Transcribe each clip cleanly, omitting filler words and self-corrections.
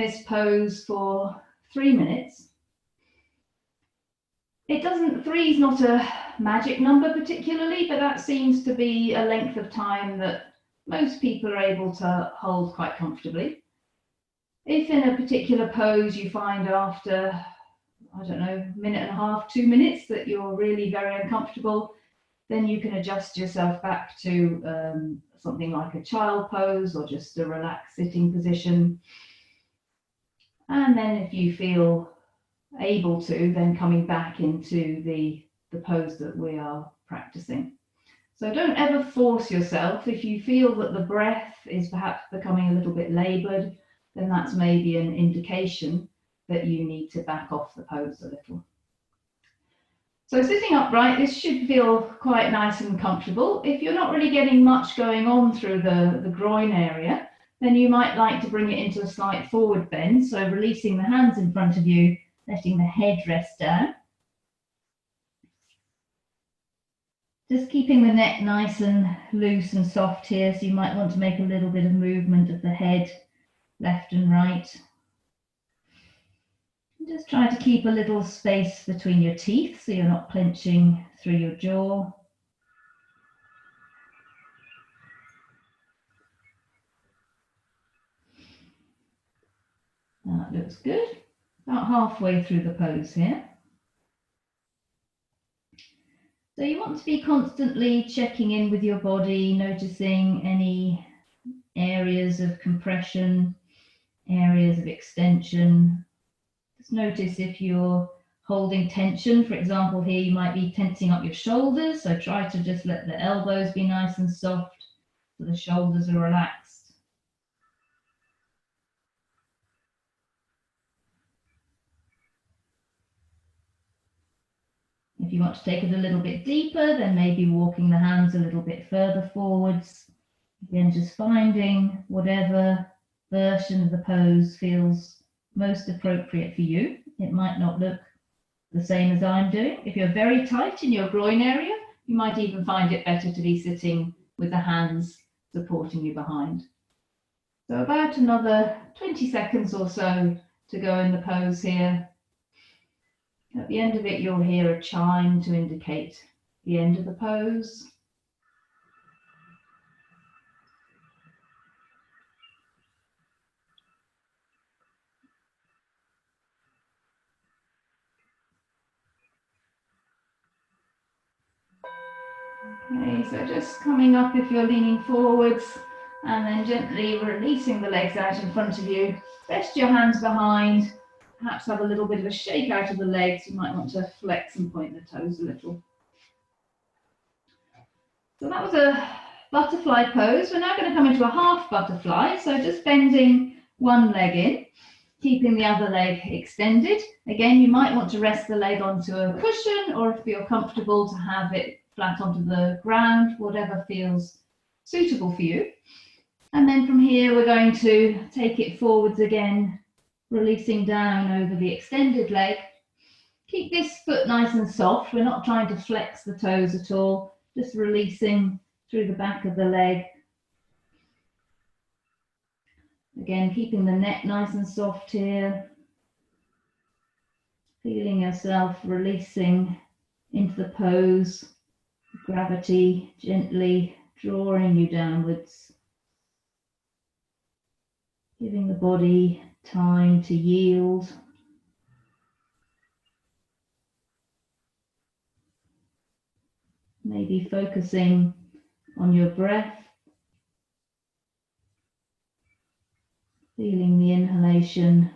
this pose for 3 minutes. It doesn't, 3 is not a magic number particularly, but that seems to be a length of time that most people are able to hold quite comfortably. If in a particular pose you find after, I don't know, 1.5 minutes, 2 minutes that you're really very uncomfortable, then you can adjust yourself back to something like a child pose or just a relaxed sitting position. And then if you feel able to, then coming back into the pose that we are practicing. So don't ever force yourself. If you feel that the breath is perhaps becoming a little bit labored, then that's maybe an indication that you need to back off the pose a little. So sitting upright, this should feel quite nice and comfortable. If you're not really getting much going on through the groin area, then you might like to bring it into a slight forward bend. So releasing the hands in front of you, letting the head rest down. Just keeping the neck nice and loose and soft here. So you might want to make a little bit of movement of the head, left and right. Just try to keep a little space between your teeth so you're not clenching through your jaw. That looks good. About halfway through the pose here. So you want to be constantly checking in with your body, noticing any areas of compression, areas of extension. Just notice if you're holding tension. For example, here you might be tensing up your shoulders, so try to just let the elbows be nice and soft so the shoulders are relaxed. If you want to take it a little bit deeper, then maybe walking the hands a little bit further forwards. Again, just finding whatever version of the pose feels most appropriate for you. It might not look the same as I'm doing. If you're very tight in your groin area, you might even find it better to be sitting with the hands supporting you behind. So about another 20 seconds or so to go in the pose here. At the end of it, you'll hear a chime to indicate the end of the pose. Okay, so just coming up if you're leaning forwards and then gently releasing the legs out in front of you. Rest your hands behind, perhaps have a little bit of a shake out of the legs. You might want to flex and point the toes a little. So that was a butterfly pose. We're now going to come into a half butterfly. So just bending one leg in, keeping the other leg extended. Again, you might want to rest the leg onto a cushion, or if you're comfortable to have it flat onto the ground, whatever feels suitable for you. And then from here, we're going to take it forwards again, releasing down over the extended leg. Keep this foot nice and soft. We're not trying to flex the toes at all, just releasing through the back of the leg. Again, keeping the neck nice and soft here. Feeling yourself releasing into the pose. Gravity gently drawing you downwards. Giving the body time to yield. Maybe focusing on your breath. Feeling the inhalation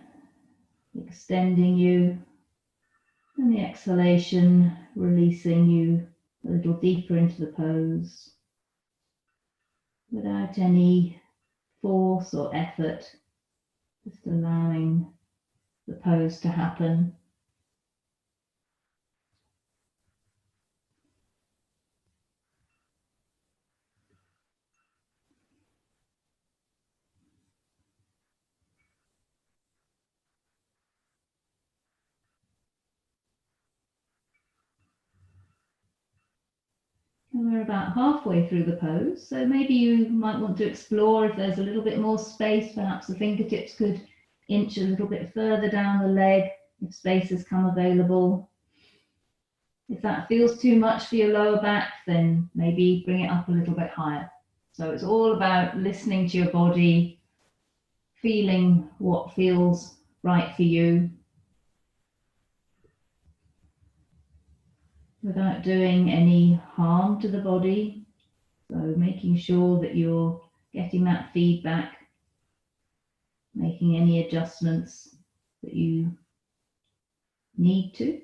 extending you and the exhalation releasing you a little deeper into the pose without any force or effort, just allowing the pose to happen. And we're about halfway through the pose, so maybe you might want to explore if there's a little bit more space. Perhaps the fingertips could inch a little bit further down the leg if space has come available. If that feels too much for your lower back, then maybe bring it up a little bit higher. So it's all about listening to your body, feeling what feels right for you, without doing any harm to the body. So making sure that you're getting that feedback, making any adjustments that you need to.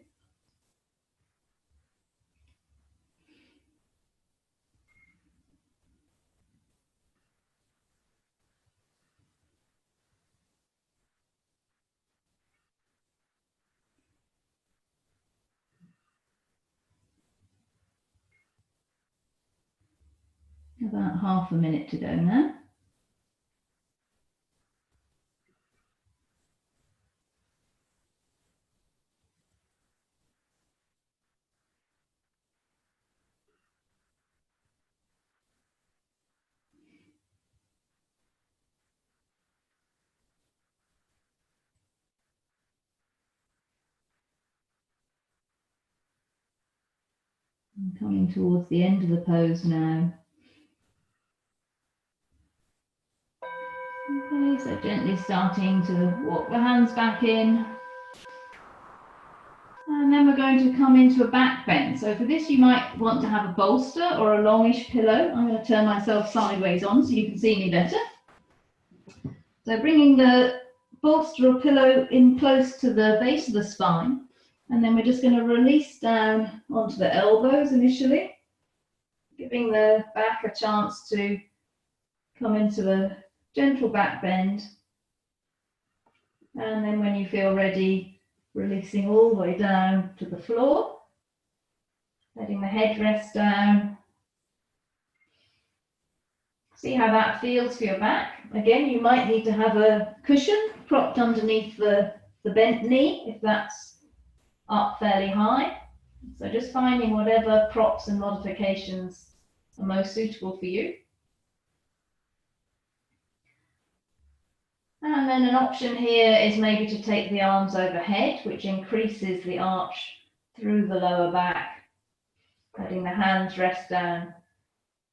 About half a minute to go now. I'm coming towards the end of the pose now. Okay, so gently starting to walk the hands back in. And then we're going to come into a back bend. So for this, you might want to have a bolster or a longish pillow. I'm going to turn myself sideways on so you can see me better. So bringing the bolster or pillow in close to the base of the spine. And then we're just going to release down onto the elbows initially, giving the back a chance to come into a gentle back bend. And then when you feel ready, releasing all the way down to the floor, letting the head rest down. See how that feels for your back. Again, you might need to have a cushion propped underneath the bent knee if that's up fairly high. So just finding whatever props and modifications are most suitable for you. And then an option here is maybe to take the arms overhead, which increases the arch through the lower back, letting the hands rest down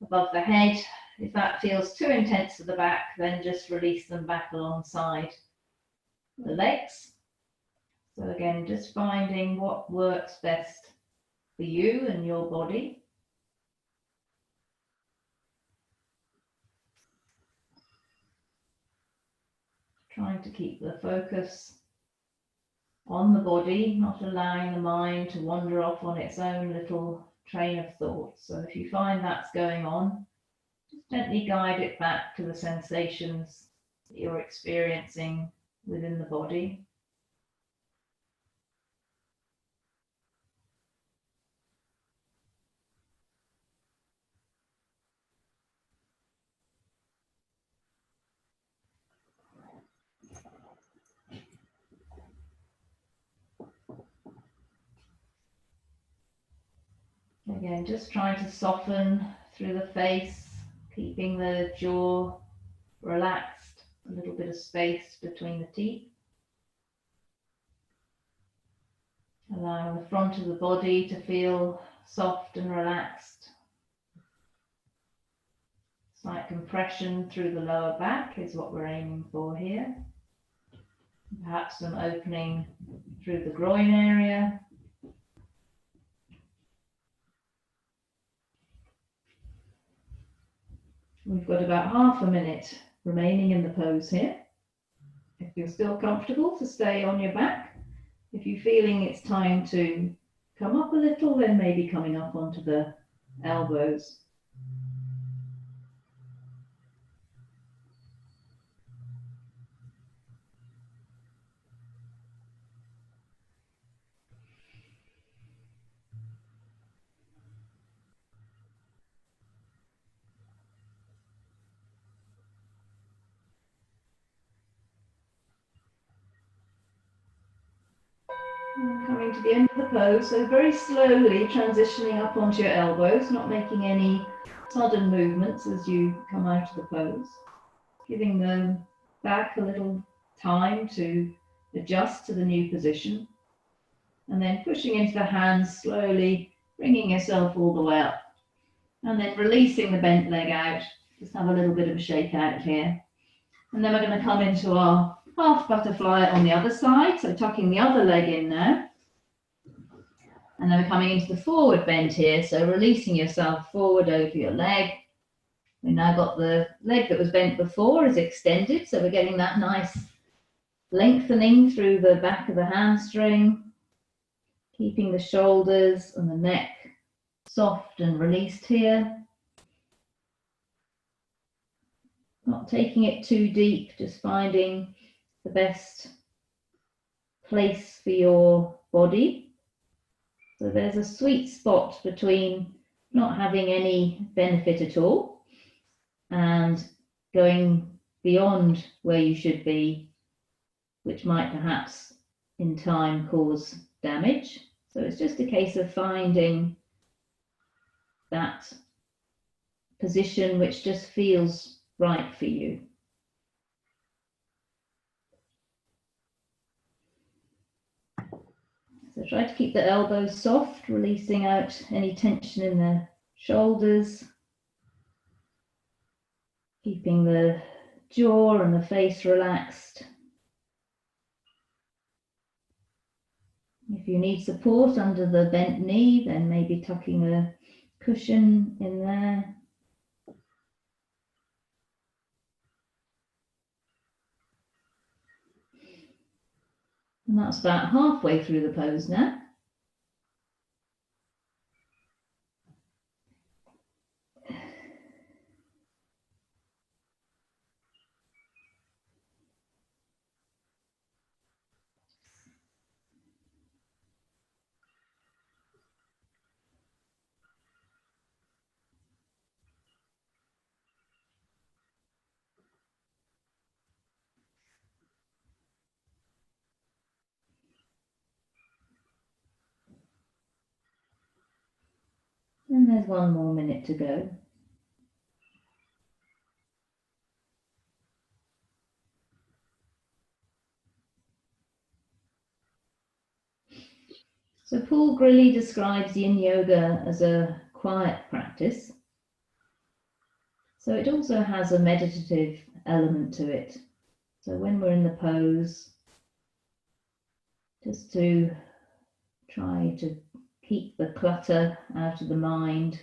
above the head. If that feels too intense for the back, then just release them back alongside the legs. So again, just finding what works best for you and your body. Trying to keep the focus on the body, not allowing the mind to wander off on its own little train of thought. So if you find that's going on, just gently guide it back to the sensations that you're experiencing within the body. Again, just trying to soften through the face, keeping the jaw relaxed, a little bit of space between the teeth. Allowing the front of the body to feel soft and relaxed. Slight compression through the lower back is what we're aiming for here. Perhaps some opening through the groin area. We've got about half a minute remaining in the pose here. If you're still comfortable to stay on your back, if you're feeling it's time to come up a little, then maybe coming up onto the elbows. Coming to the end of the pose, so very slowly transitioning up onto your elbows, not making any sudden movements as you come out of the pose. Giving the back a little time to adjust to the new position. And then pushing into the hands slowly, bringing yourself all the way up. And then releasing the bent leg out. Just have a little bit of a shake out here. And then we're going to come into our half butterfly on the other side. So tucking the other leg in now. And then we're coming into the forward bend here. So releasing yourself forward over your leg. We've now got the leg that was bent before is extended. So we're getting that nice lengthening through the back of the hamstring. Keeping the shoulders and the neck soft and released here. Not taking it too deep, just finding the best place for your body. So there's a sweet spot between not having any benefit at all and going beyond where you should be, which might perhaps in time cause damage. So it's just a case of finding that position which just feels right for you. So try to keep the elbows soft, releasing out any tension in the shoulders, keeping the jaw and the face relaxed. If you need support under the bent knee, then maybe tucking a cushion in there. And that's about halfway through the pose now. And there's one more minute to go. So Paul Grilly describes Yin Yoga as a quiet practice. So it also has a meditative element to it. So when we're in the pose, just to try to keep the clutter out of the mind.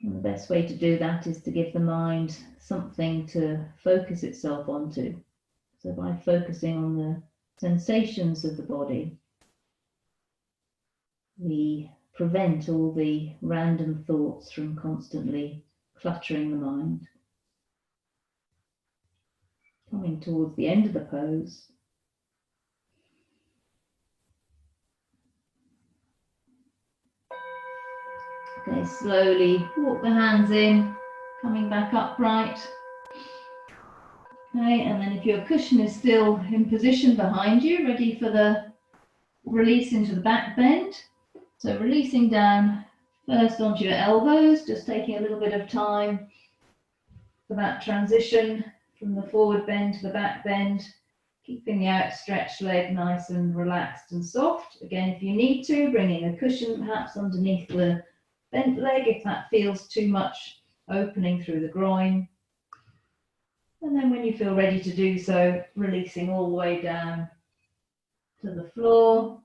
And the best way to do that is to give the mind something to focus itself onto. So by focusing on the sensations of the body, we prevent all the random thoughts from constantly cluttering the mind. Coming towards the end of the pose, okay, slowly walk the hands in, coming back upright. Okay, and then if your cushion is still in position behind you, ready for the release into the back bend. So releasing down first onto your elbows, just taking a little bit of time for that transition from the forward bend to the back bend, keeping the outstretched leg nice and relaxed and soft. Again, if you need to, bringing a cushion perhaps underneath the bent leg if that feels too much opening through the groin. And then when you feel ready to do so, releasing all the way down to the floor,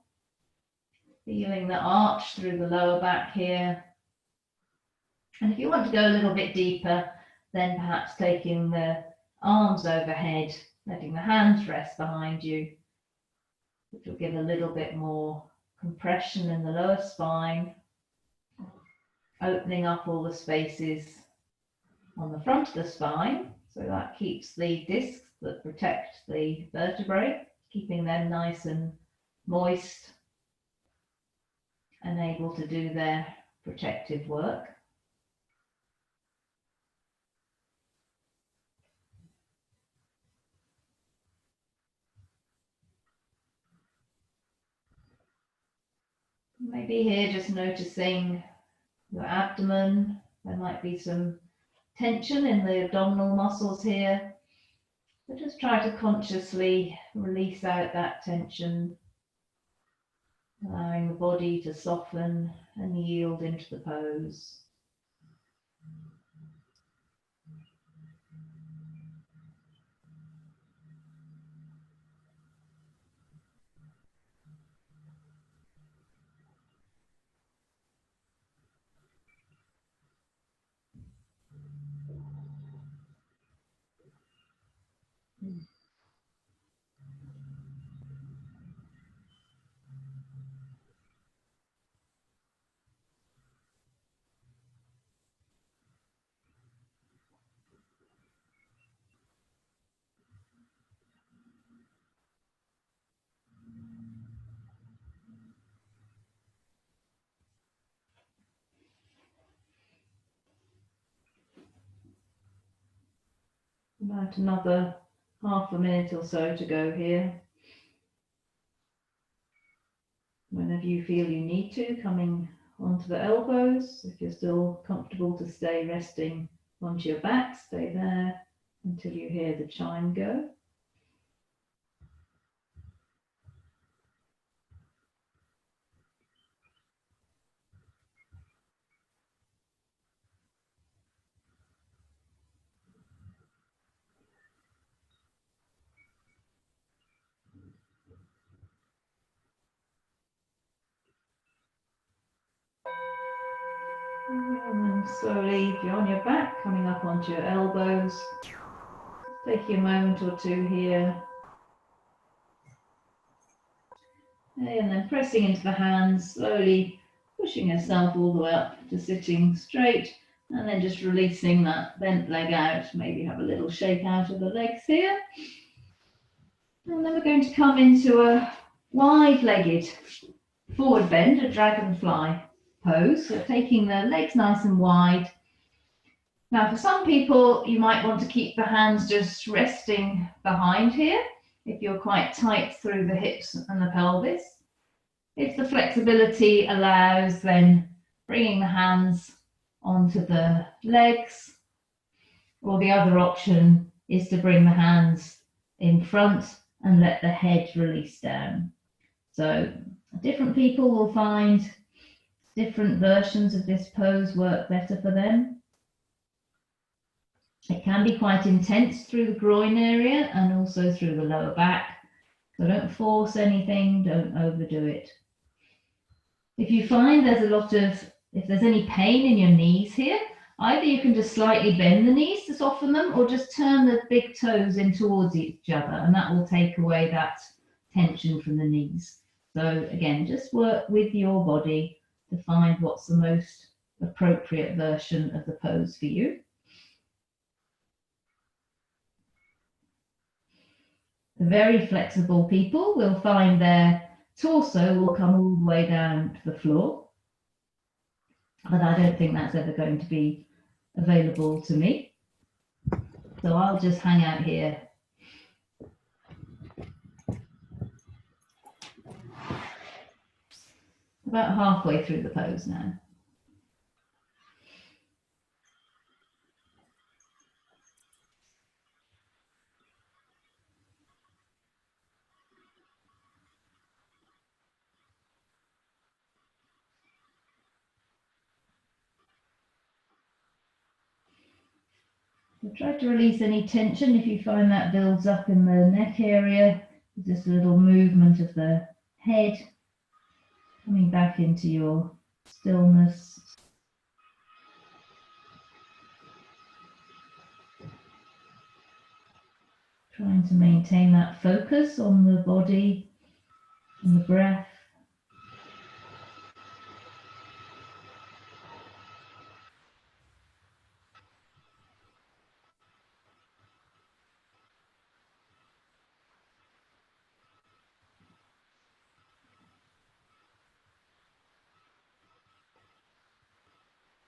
feeling the arch through the lower back here. And if you want to go a little bit deeper, then perhaps taking the arms overhead, letting the hands rest behind you, which will give a little bit more compression in the lower spine, opening up all the spaces on the front of the spine. So that keeps the discs that protect the vertebrae, keeping them nice and moist and able to do their protective work. Maybe here just noticing your abdomen. There might be some tension in the abdominal muscles here. So just try to consciously release out that tension, allowing the body to soften and yield into the pose. About another half a minute or so to go here. Whenever you feel you need to, coming onto the elbows. If you're still comfortable to stay resting onto your back, stay there until you hear the chime go. And then slowly, if you're on your back, coming up onto your elbows, taking a moment or two here. And then pressing into the hands, slowly pushing yourself all the way up to sitting straight, and then just releasing that bent leg out. Maybe have a little shake out of the legs here. And then we're going to come into a wide-legged forward bend, a dragonfly pose. So taking the legs nice and wide. Now, for some people, you might want to keep the hands just resting behind here if you're quite tight through the hips and the pelvis. If the flexibility allows, then bringing the hands onto the legs, or the other option is to bring the hands in front and let the head release down. So different people will find different versions of this pose work better for them. It can be quite intense through the groin area and also through the lower back. So don't force anything, don't overdo it. If you find there's if there's any pain in your knees here, either you can just slightly bend the knees to soften them, or just turn the big toes in towards each other, and that will take away that tension from the knees. So again, just work with your body to find what's the most appropriate version of the pose for you. The very flexible people will find their torso will come all the way down to the floor, but I don't think that's ever going to be available to me. So I'll just hang out here. About halfway through the pose now. So try to release any tension if you find that builds up in the neck area. Just a little movement of the head, coming back into your stillness. Trying to maintain that focus on the body and the breath.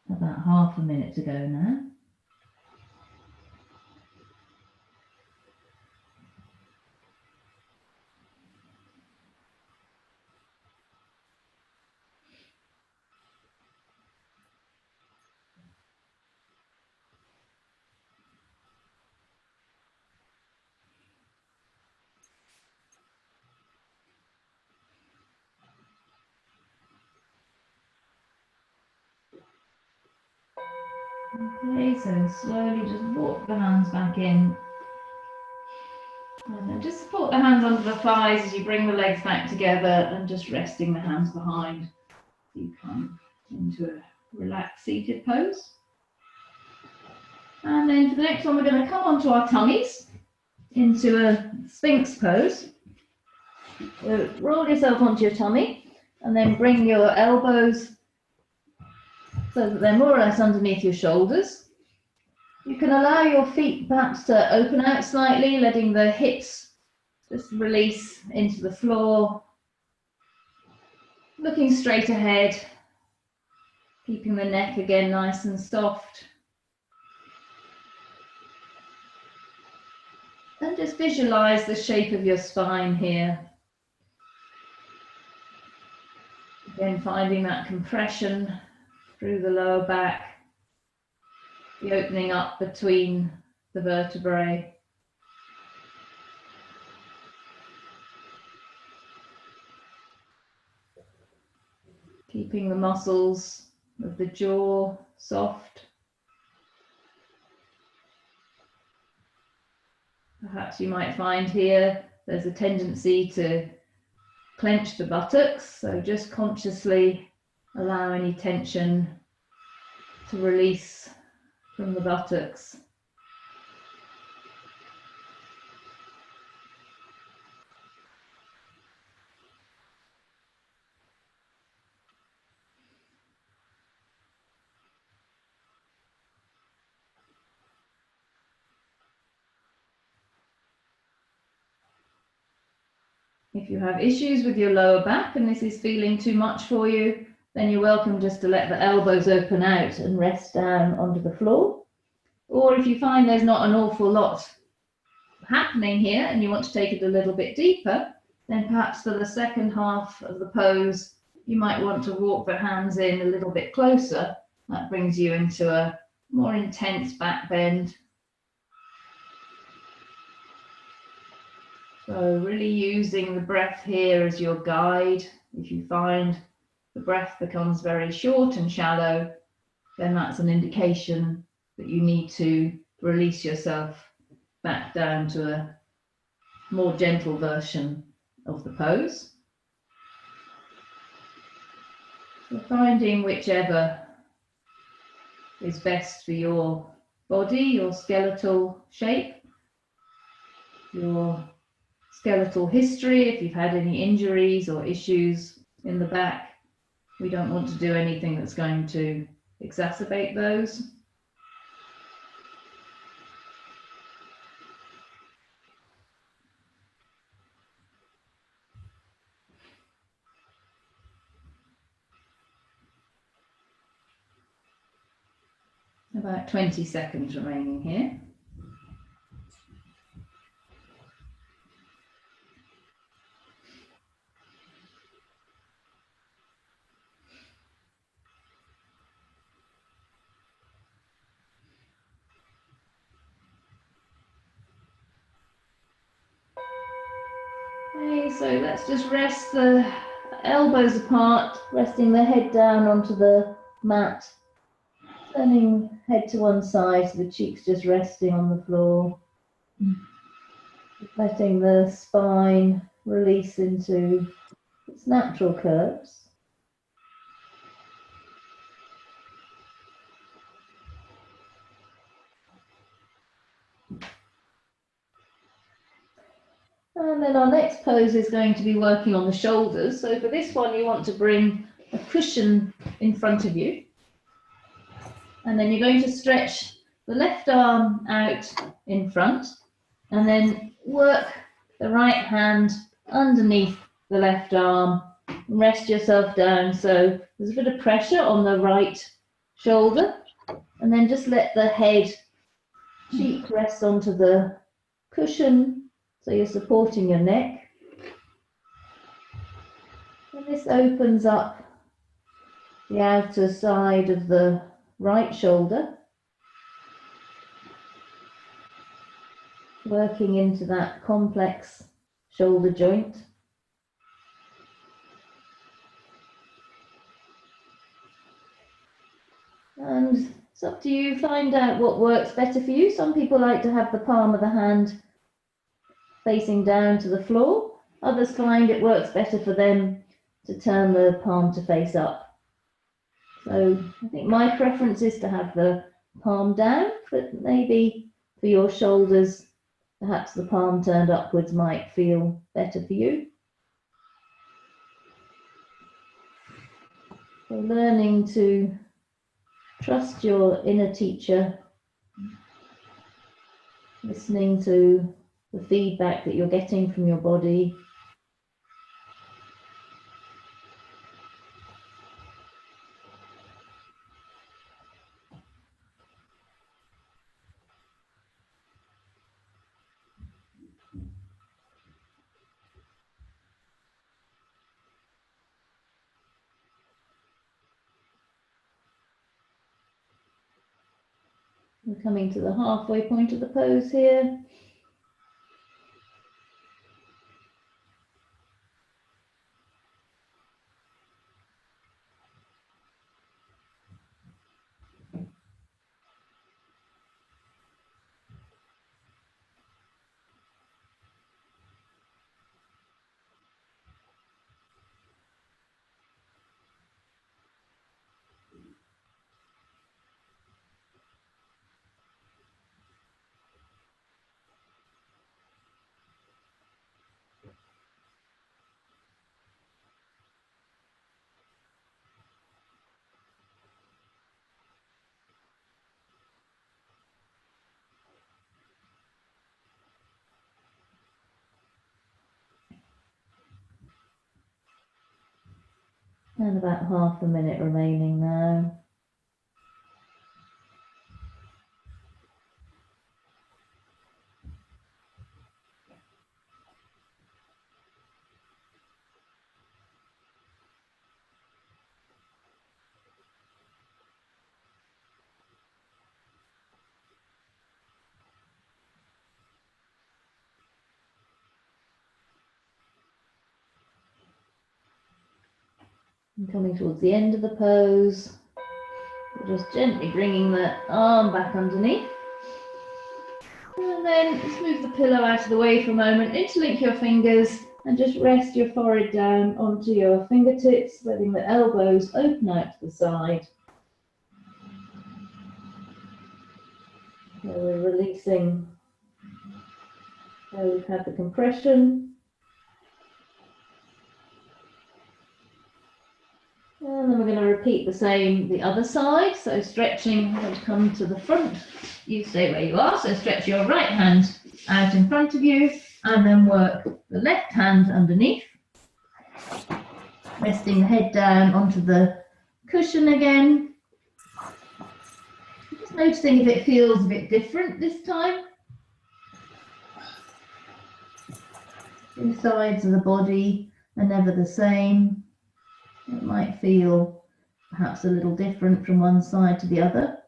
About half a minute to go now. Okay, so slowly just walk the hands back in. And then just support the hands under the thighs as you bring the legs back together and just resting the hands behind. You come into a relaxed seated pose. And then for the next one, we're going to come onto our tummies into a Sphinx pose. So roll yourself onto your tummy and then bring your elbows so that they're more or less underneath your shoulders. You can allow your feet perhaps to open out slightly, letting the hips just release into the floor. Looking straight ahead, keeping the neck again nice and soft. And just visualize the shape of your spine here. Again, finding that compression through the lower back, the opening up between the vertebrae. Keeping the muscles of the jaw soft. Perhaps you might find here there's a tendency to clench the buttocks, so just consciously allow any tension to release from the buttocks. If you have issues with your lower back and this is feeling too much for you, then you're welcome just to let the elbows open out and rest down onto the floor. Or if you find there's not an awful lot happening here and you want to take it a little bit deeper, then perhaps for the second half of the pose, you might want to walk the hands in a little bit closer. That brings you into a more intense back bend. So really using the breath here as your guide. If you find the breath becomes very short and shallow, then that's an indication that you need to release yourself back down to a more gentle version of the pose. So finding whichever is best for your body, your skeletal shape, your skeletal history, if you've had any injuries or issues in the back. We don't want to do anything that's going to exacerbate those. About 20 seconds remaining here. Okay, so let's just rest the elbows apart, resting the head down onto the mat, turning head to one side so the cheeks just resting on the floor, letting the spine release into its natural curves. And then our next pose is going to be working on the shoulders. So for this one, you want to bring a cushion in front of you. And then you're going to stretch the left arm out in front and then work the right hand underneath the left arm. Rest yourself down. So there's a bit of pressure on the right shoulder. And then just let the head cheek rest onto the cushion. So you're supporting your neck. And this opens up the outer side of the right shoulder, working into that complex shoulder joint. And It's up to you. Find out what works better for you. Some people like to have the palm of the hand facing down to the floor. Others find it works better for them to turn the palm to face up. So I think my preference is to have the palm down, but maybe for your shoulders, perhaps the palm turned upwards might feel better for you. So learning to trust your inner teacher, listening to the feedback that you're getting from your body. We're coming to the halfway point of the pose here. And about half a minute remaining now. And coming towards the end of the pose, we're just gently bringing the arm back underneath. And then just move the pillow out of the way for a moment, interlink your fingers and just rest your forehead down onto your fingertips, letting the elbows open out to the side. So we're releasing, so we've had the compression. And then we're going to repeat the same the other side. So stretching, I'm going to come to the front. You stay where you are. So stretch your right hand out in front of you and then work the left hand underneath. Resting the head down onto the cushion again. Just noticing if it feels a bit different this time. The sides of the body are never the same. It might feel perhaps a little different from one side to the other.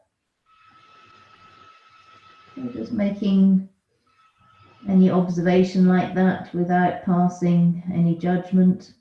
So just making any observation like that without passing any judgment.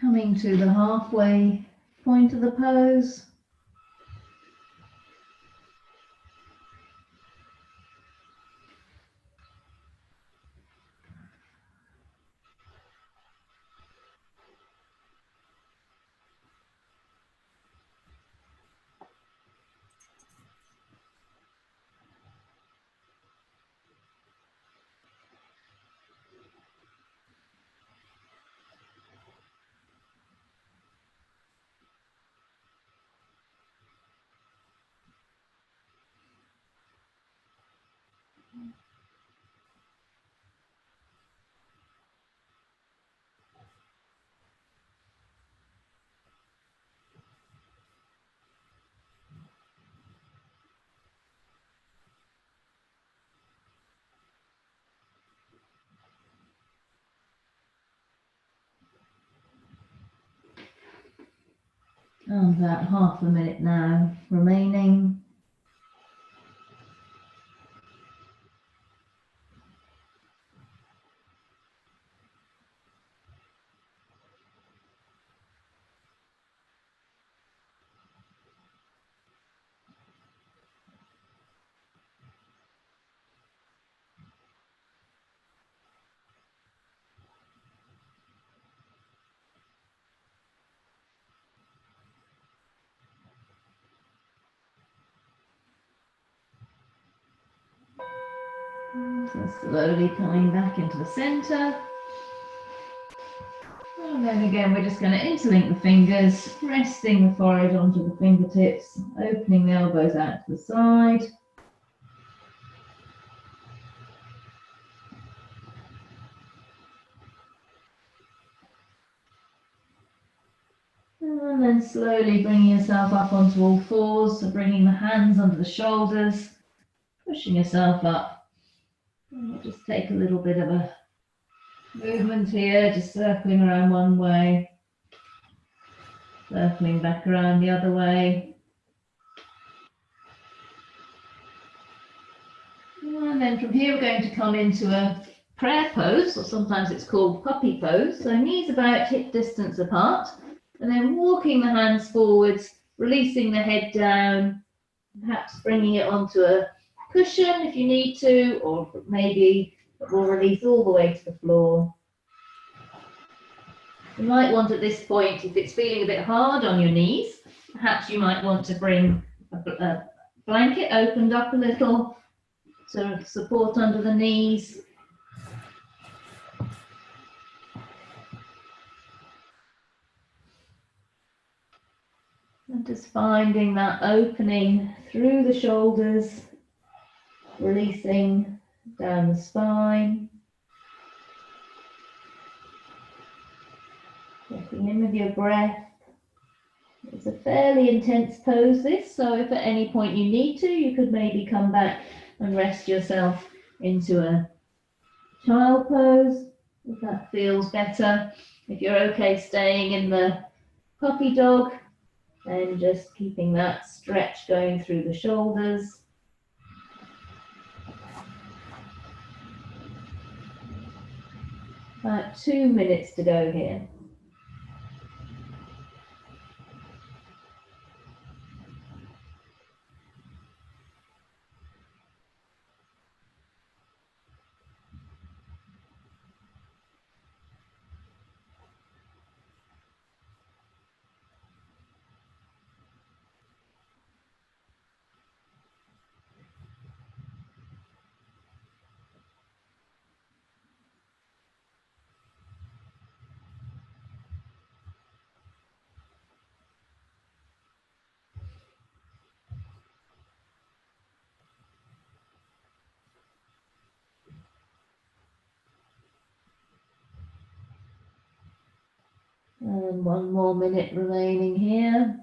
Coming to the halfway point of the pose. And about half a minute now remaining. So slowly coming back into the center. And then again, we're just going to interlink the fingers, resting the forehead onto the fingertips, opening the elbows out to the side. And then slowly bringing yourself up onto all fours, so bringing the hands under the shoulders, pushing yourself up. And we'll just take a little bit of a movement here, just circling around one way, circling back around the other way. And then from here we're going to come into a prayer pose, or sometimes it's called puppy pose. So knees about hip distance apart, and then walking the hands forwards, releasing the head down, perhaps bringing it onto a cushion if you need to, or maybe it will release all the way to the floor. You might want at this point, if it's feeling a bit hard on your knees, perhaps you might want to bring a blanket opened up a little to support under the knees. And just finding that opening through the shoulders, releasing down the spine. Checking in with your breath. It's a fairly intense pose this, so if at any point you need to, you could maybe come back and rest yourself into a child pose, if that feels better. If you're okay staying in the puppy dog, then just keeping that stretch going through the shoulders. About 2 minutes to go here. And 1 more minute remaining here.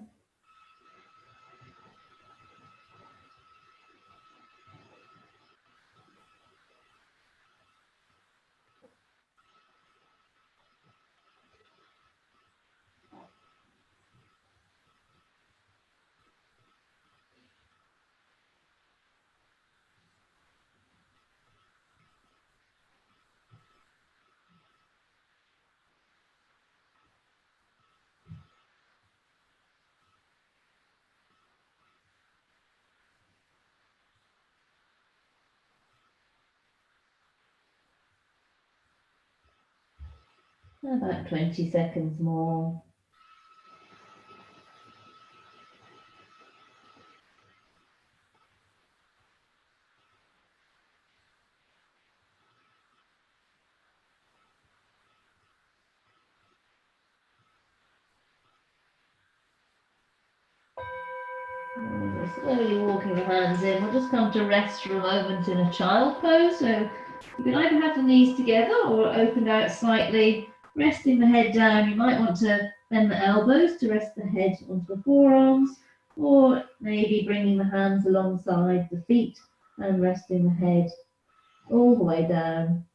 About 20 seconds more. we're slowly walking the hands in. We'll just come to rest for a moment in a child pose. So you can either have the knees together or opened out slightly, resting the head down. You might want to bend the elbows to rest the head onto the forearms, or maybe bringing the hands alongside the feet and resting the head all the way down.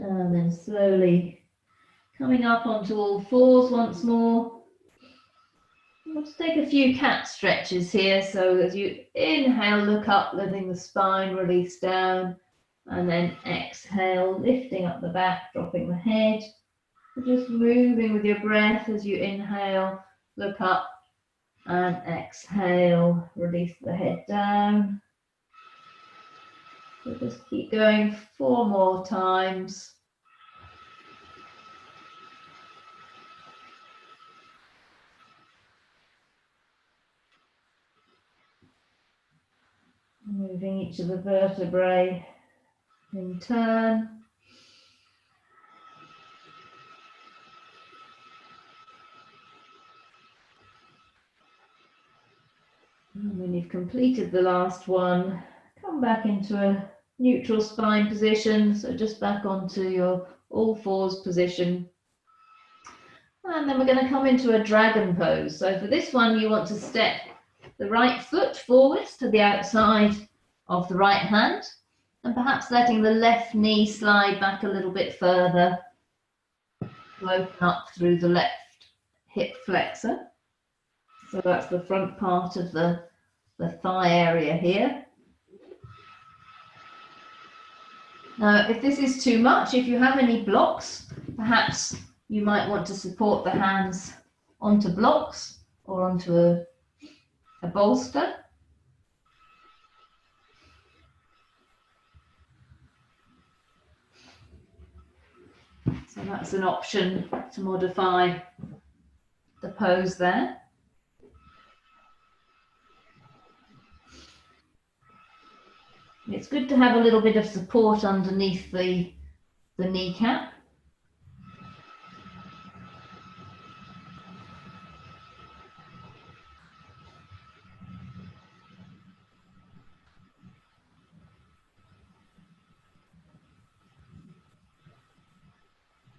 And then slowly coming up onto all fours once more. We'll just take a few cat stretches here. So as you inhale, look up, letting the spine release down. And then exhale, lifting up the back, dropping the head. Just moving with your breath as you inhale, look up, and exhale, release the head down. So just keep going 4 more times. Moving each of the vertebrae in turn. And when you've completed the last one, come back into a neutral spine position. So just back onto your all fours position. And then we're going to come into a dragon pose. So for this one, you want to step the right foot forwards to the outside of the right hand, and perhaps letting the left knee slide back a little bit further to open up through the left hip flexor. So that's the front part of the thigh area here. Now, if this is too much, if you have any blocks, perhaps you might want to support the hands onto blocks or onto a bolster. So that's an option to modify the pose there. It's good to have a little bit of support underneath the kneecap.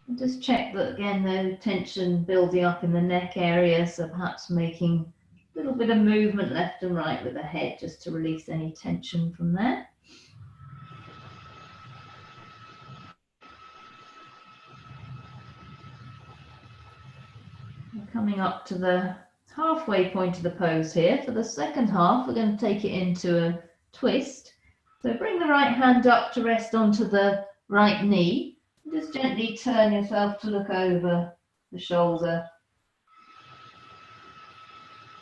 And just check that, again, no tension building up in the neck area, so perhaps making a little bit of movement left and right with the head just to release any tension from there. We're coming up to the halfway point of the pose here. For the second half, we're going to take it into a twist. So bring the right hand up to rest onto the right knee. Just gently turn yourself to look over the shoulder.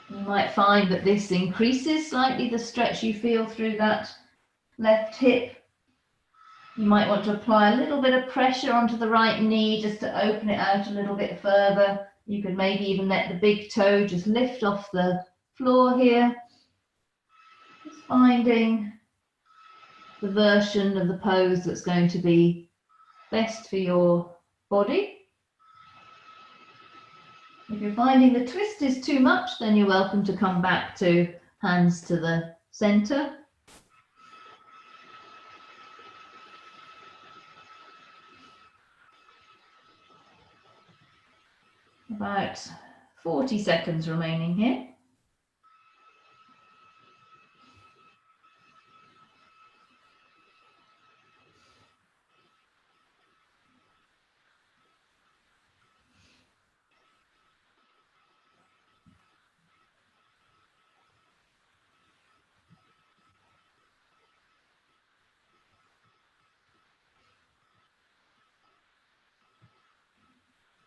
You might find that this increases slightly the stretch you feel through that left hip. You might want to apply a little bit of pressure onto the right knee just to open it out a little bit further. You could maybe even let the big toe just lift off the floor here. Just finding the version of the pose that's going to be best for your body. If you're finding the twist is too much, then you're welcome to come back to hands to the center. About 40 seconds remaining here.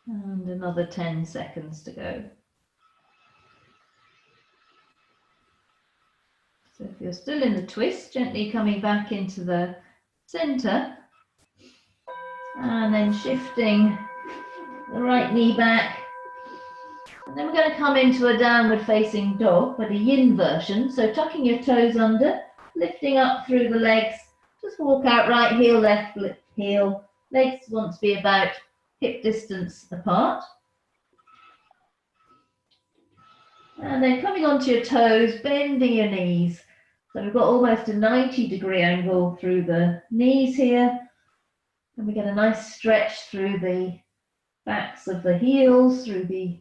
And another 10 seconds to go. So if you're still in the twist, gently coming back into the center and then shifting the right knee back. And then we're going to come into a downward facing dog, but a yin version. So tucking your toes under, lifting up through the legs, just walk out right heel, left heel. Legs want to be about hip distance apart. And then coming onto your toes, bending your knees. So we've got almost a 90-degree angle through the knees here. And we get a nice stretch through the backs of the heels, through the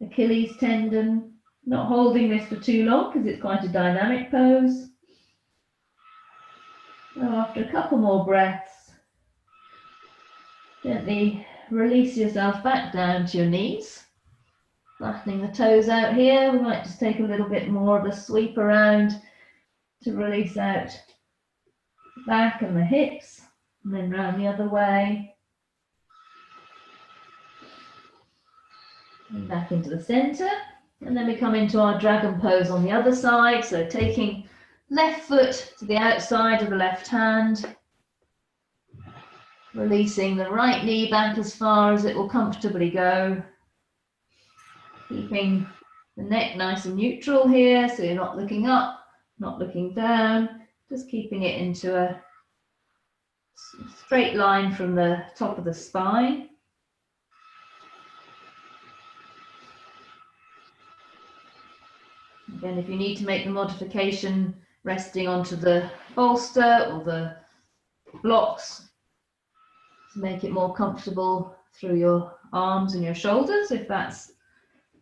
Achilles tendon. Not holding this for too long because it's quite a dynamic pose. So after a couple more breaths, gently release yourself back down to your knees. Flattening the toes out here. We might just take a little bit more of a sweep around to release out the back and the hips, and then round the other way. And back into the center. And then we come into our dragon pose on the other side. So taking left foot to the outside of the left hand. Releasing the right knee back as far as it will comfortably go. Keeping the neck nice and neutral here, so you're not looking up, not looking down, just keeping it into a straight line from the top of the spine. Again, if you need to make the modification resting onto the bolster or the blocks to make it more comfortable through your arms and your shoulders, if that's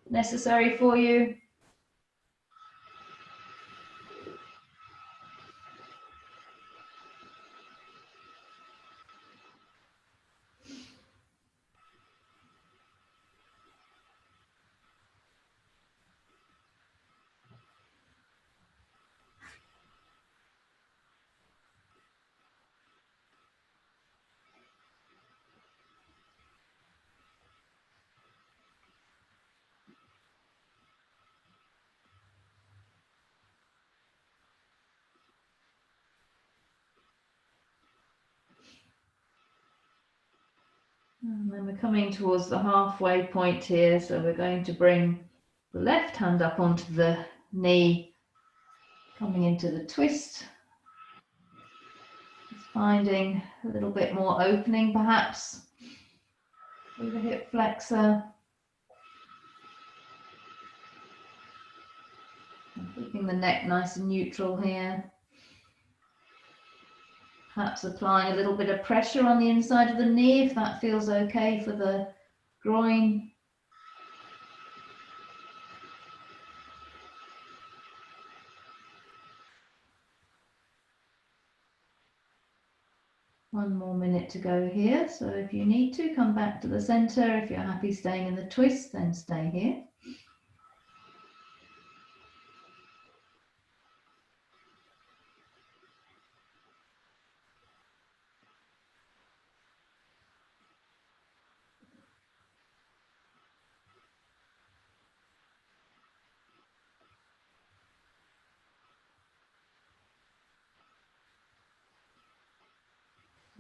necessary for you. And then we're coming towards the halfway point here, so we're going to bring the left hand up onto the knee, coming into the twist. Just finding a little bit more opening perhaps through the hip flexor. And keeping the neck nice and neutral here. Perhaps applying a little bit of pressure on the inside of the knee if that feels okay for the groin. One more minute to go here, so if you need to, come back to the center. If you're happy staying in the twist, then stay here.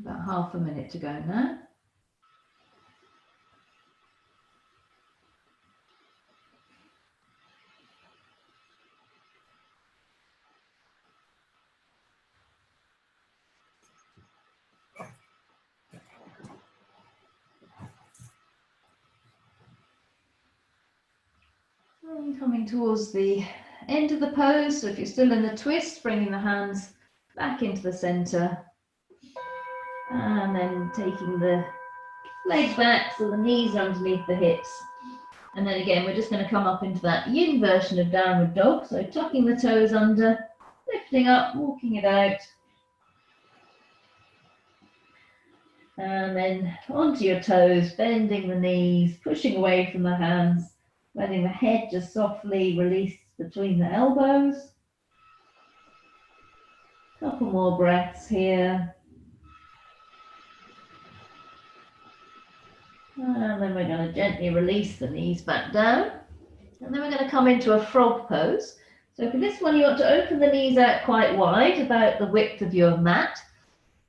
About half a minute to go now. And coming towards the end of the pose, so if you're still in the twist, bringing the hands back into the center. And then taking the legs back so the knees are underneath the hips. And then again, we're just going to come up into that yin version of downward dog. So tucking the toes under, lifting up, walking it out. And then onto your toes, bending the knees, pushing away from the hands, letting the head just softly release between the elbows. Couple more breaths here. And then we're going to gently release the knees back down. And then we're going to come into a frog pose. So for this one, you want to open the knees out quite wide, about the width of your mat.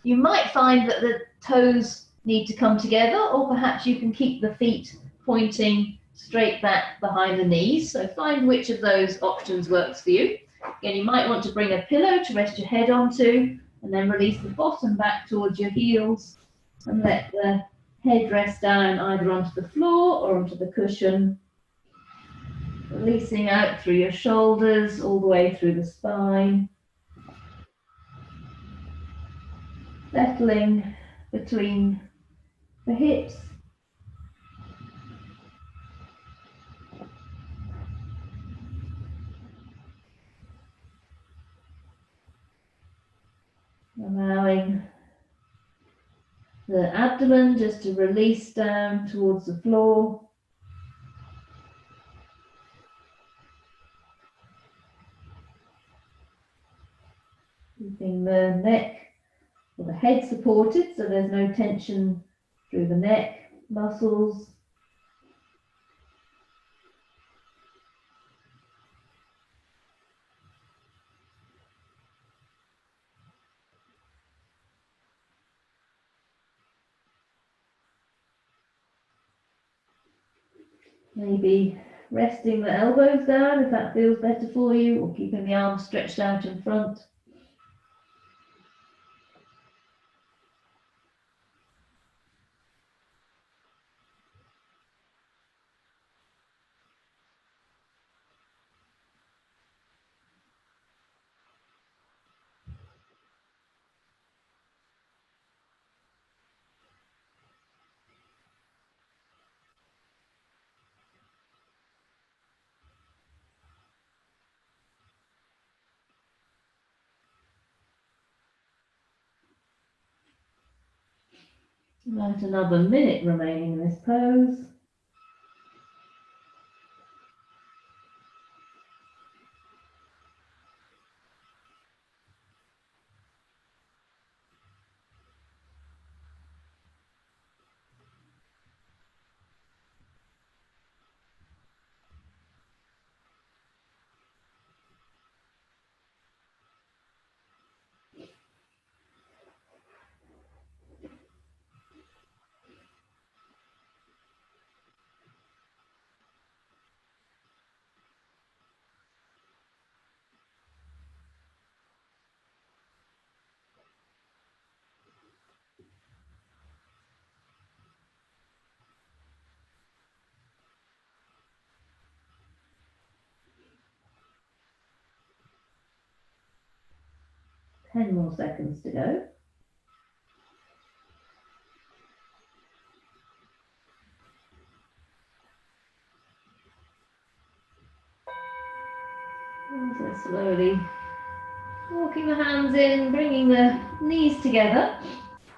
You might find that the toes need to come together, or perhaps you can keep the feet pointing straight back behind the knees. So find which of those options works for you. Again, you might want to bring a pillow to rest your head onto, and then release the bottom back towards your heels. And let the head rest down either onto the floor or onto the cushion, releasing out through your shoulders, all the way through the spine, settling between the hips. Allowing the abdomen just to release down towards the floor. Keeping the neck or the head supported so there's no tension through the neck muscles. Maybe resting the elbows down if that feels better for you, or keeping the arms stretched out in front. About another minute remaining in this pose. Ten more seconds to go. And so slowly walking the hands in, bringing the knees together.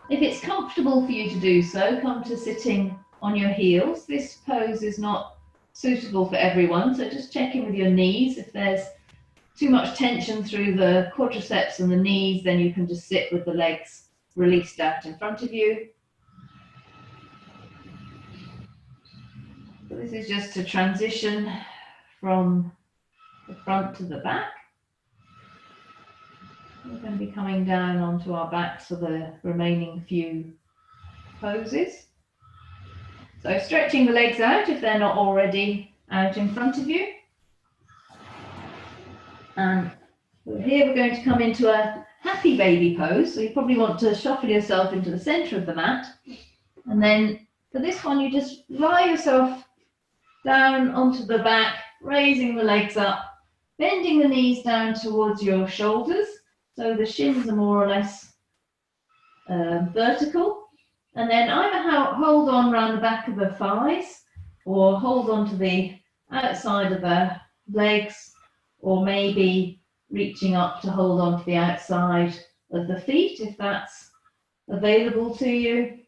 If it's comfortable for you to do so, come to sitting on your heels. This pose is not suitable for everyone, so just check in with your knees. If there's too much tension through the quadriceps and the knees, then you can just sit with the legs released out in front of you. So this is just to transition from the front to the back. We're going to be coming down onto our backs for the remaining few poses. So stretching the legs out if they're not already out in front of you. And here we're going to come into a happy baby pose. So you probably want to shuffle yourself into the center of the mat. And then for this one, you just lie yourself down onto the back, raising the legs up, bending the knees down towards your shoulders. So the shins are more or less vertical. And then either hold on around the back of the thighs or hold on to the outside of the legs, or maybe reaching up to hold on to the outside of the feet if that's available to you.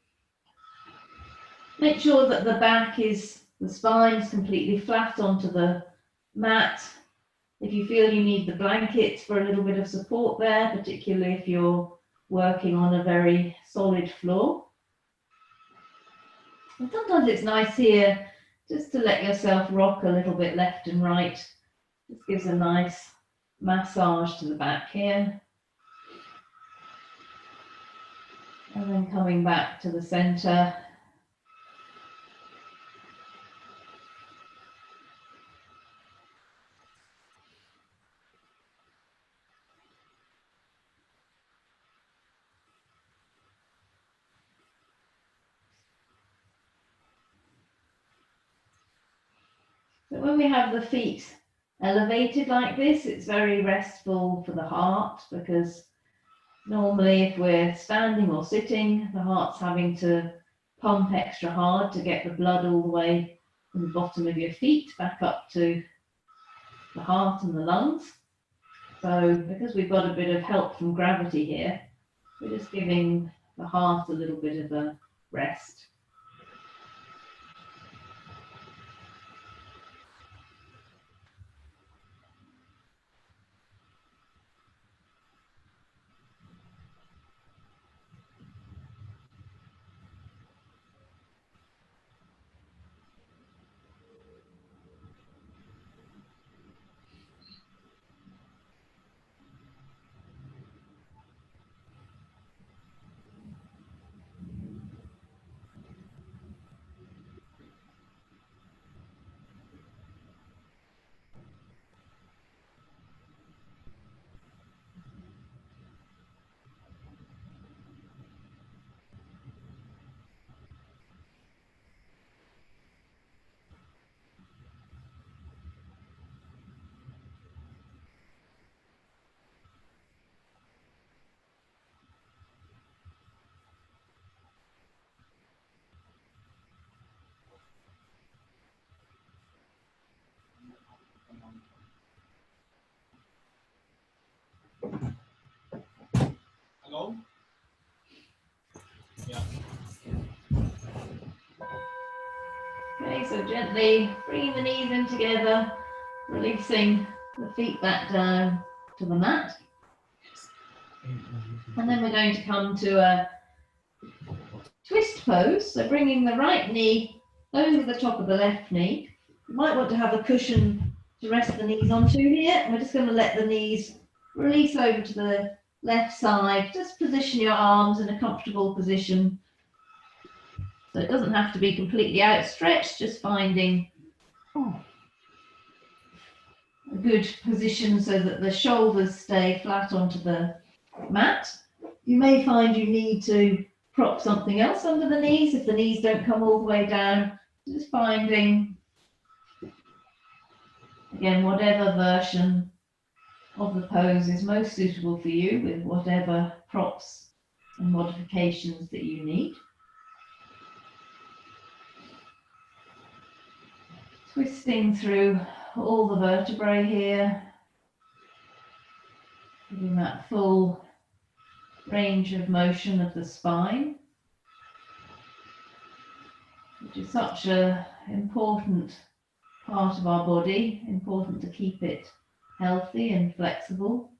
Make sure that the spine is completely flat onto the mat. If you feel you need the blanket for a little bit of support there, particularly if you're working on a very solid floor. And sometimes it's nice here just to let yourself rock a little bit left and right. This gives a nice massage to the back here. And then coming back to the center. So when we have the feet elevated like this, it's very restful for the heart, because normally if we're standing or sitting, the heart's having to pump extra hard to get the blood all the way from the bottom of your feet back up to the heart and the lungs. So because we've got a bit of help from gravity here, we're just giving the heart a little bit of a rest. Hello? Yeah. Okay, so gently bringing the knees in together, releasing the feet back down to the mat. And then we're going to come to a twist pose. So bringing the right knee over the top of the left knee. You might want to have a cushion to rest the knees onto here. And we're just going to let the knees release over to the left side. Just position your arms in a comfortable position. So it doesn't have to be completely outstretched, just finding a good position so that the shoulders stay flat onto the mat. You may find you need to prop something else under the knees if the knees don't come all the way down. Just finding, again, whatever version of the pose is most suitable for you, with whatever props and modifications that you need. Twisting through all the vertebrae here, giving that full range of motion of the spine, which is such an important part of our body, important to keep it healthy and flexible.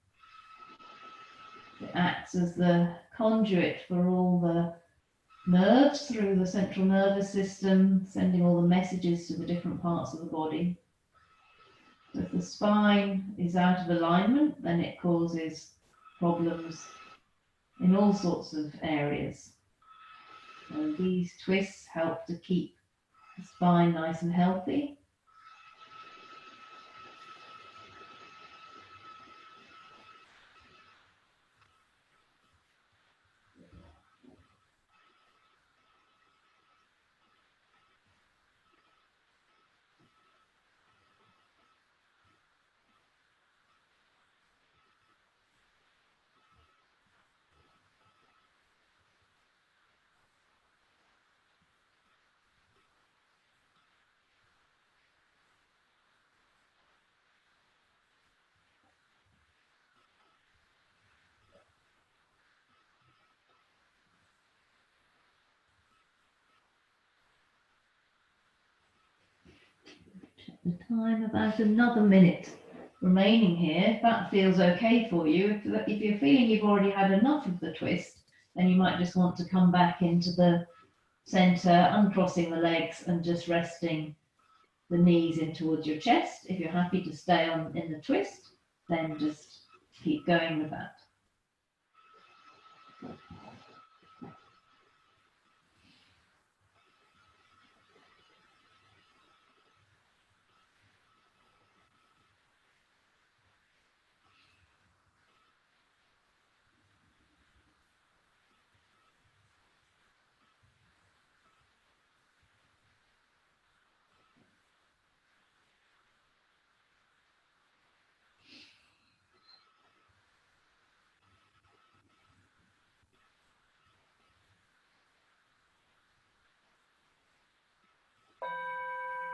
It acts as the conduit for all the nerves through the central nervous system, sending all the messages to the different parts of the body. So if the spine is out of alignment, then it causes problems in all sorts of areas. So these twists help to keep the spine nice and healthy. The time, about another minute remaining here. If that feels okay for you, if you're feeling you've already had enough of the twist, then you might just want to come back into the center, uncrossing the legs and just resting the knees in towards your chest. If you're happy to stay on in the twist, then just keep going with that.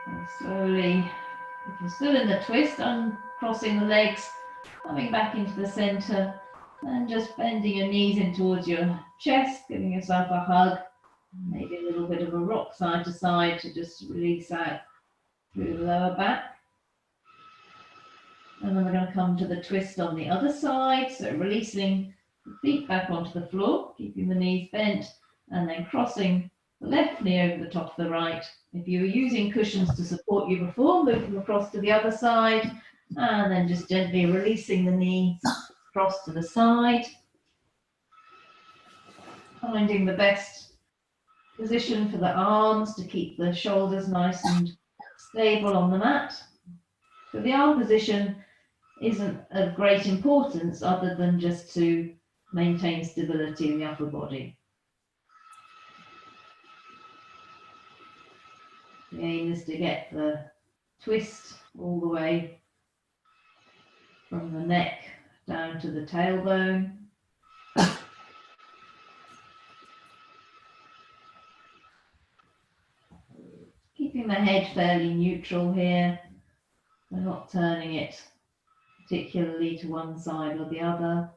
And slowly, if you're still in the twist, uncrossing the legs, coming back into the center, and just bending your knees in towards your chest, giving yourself a hug, maybe a little bit of a rock side to side to just release out through the lower back. And then we're going to come to the twist on the other side, so releasing the feet back onto the floor, keeping the knees bent, and then crossing the left knee over the top of the right. If you were using cushions to support you before, move them across to the other side, and then just gently releasing the knees across to the side, finding the best position for the arms to keep the shoulders nice and stable on the mat. So the arm position isn't of great importance other than just to maintain stability in the upper body. The aim is to get the twist all the way from the neck down to the tailbone. Keeping the head fairly neutral here. We're not turning it particularly to one side or the other.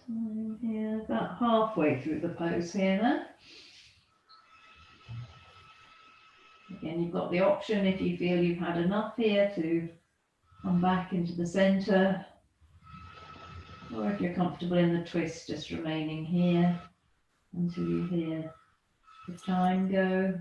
Time here, about halfway through the pose here now. Again, you've got the option if you feel you've had enough here to come back into the center, or if you're comfortable in the twist, just remaining here until you hear the chime go.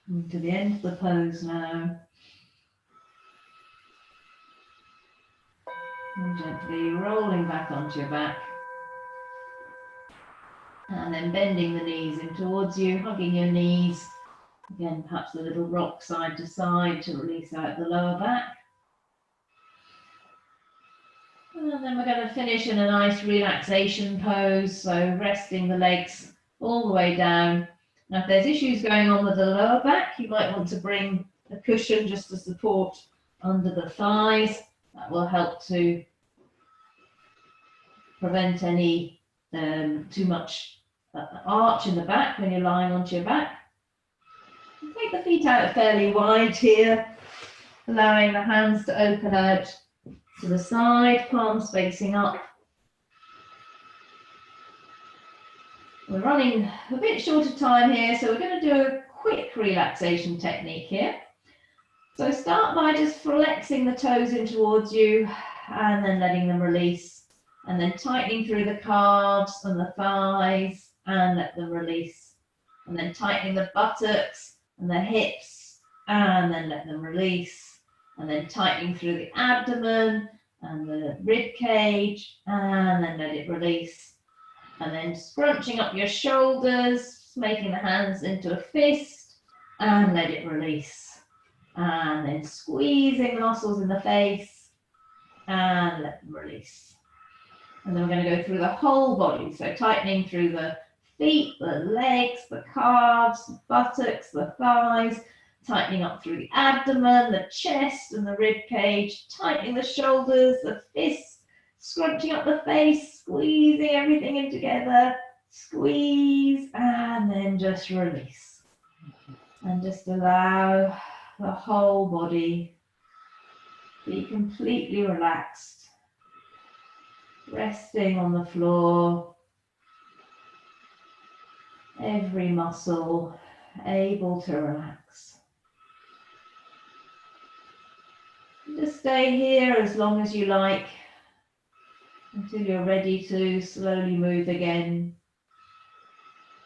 And to the end of the pose now. And gently rolling back onto your back. And then bending the knees in towards you, hugging your knees. Again, perhaps a little rock side to side to release out the lower back. And then we're going to finish in a nice relaxation pose. So resting the legs all the way down. Now, if there's issues going on with the lower back, you might want to bring a cushion just to support under the thighs. That will help to prevent any too much arch in the back when you're lying onto your back. Take the feet out fairly wide here, allowing the hands to open out to the side, palms facing up. We're running a bit short of time here, so we're going to do a quick relaxation technique here. So start by just flexing the toes in towards you and then letting them release, and then tightening through the calves and the thighs and let them release, and then tightening the buttocks and the hips and then let them release, and then tightening through the abdomen and the rib cage and then let it release. And then scrunching up your shoulders, making the hands into a fist, and let it release. And then squeezing the muscles in the face and let them release. And then we're going to go through the whole body. So tightening through the feet, the legs, the calves, the buttocks, the thighs, tightening up through the abdomen, the chest and the rib cage, tightening the shoulders, the fists, scrunching up the face, squeezing everything in together, squeeze, and then just release. And just allow the whole body to be completely relaxed, resting on the floor, every muscle able to relax. Just stay here as long as you like until you're ready to slowly move again.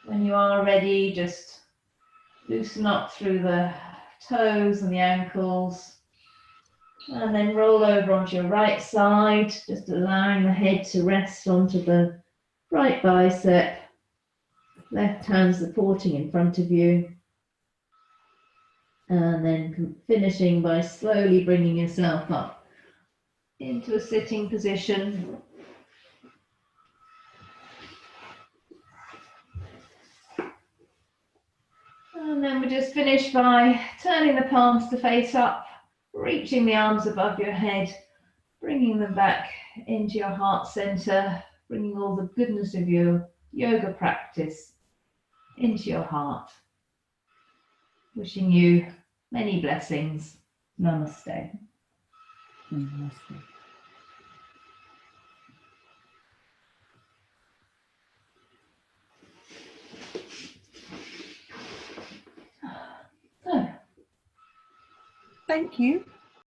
When you are ready, just loosen up through the toes and the ankles, and then roll over onto your right side, just allowing the head to rest onto the right bicep, left hand supporting in front of you. And then finishing by slowly bringing yourself up into a sitting position. And then we just finish by turning the palms to face up, reaching the arms above your head, bringing them back into your heart center, bringing all the goodness of your yoga practice into your heart. Wishing you many blessings. Namaste. Namaste. So, Thank you.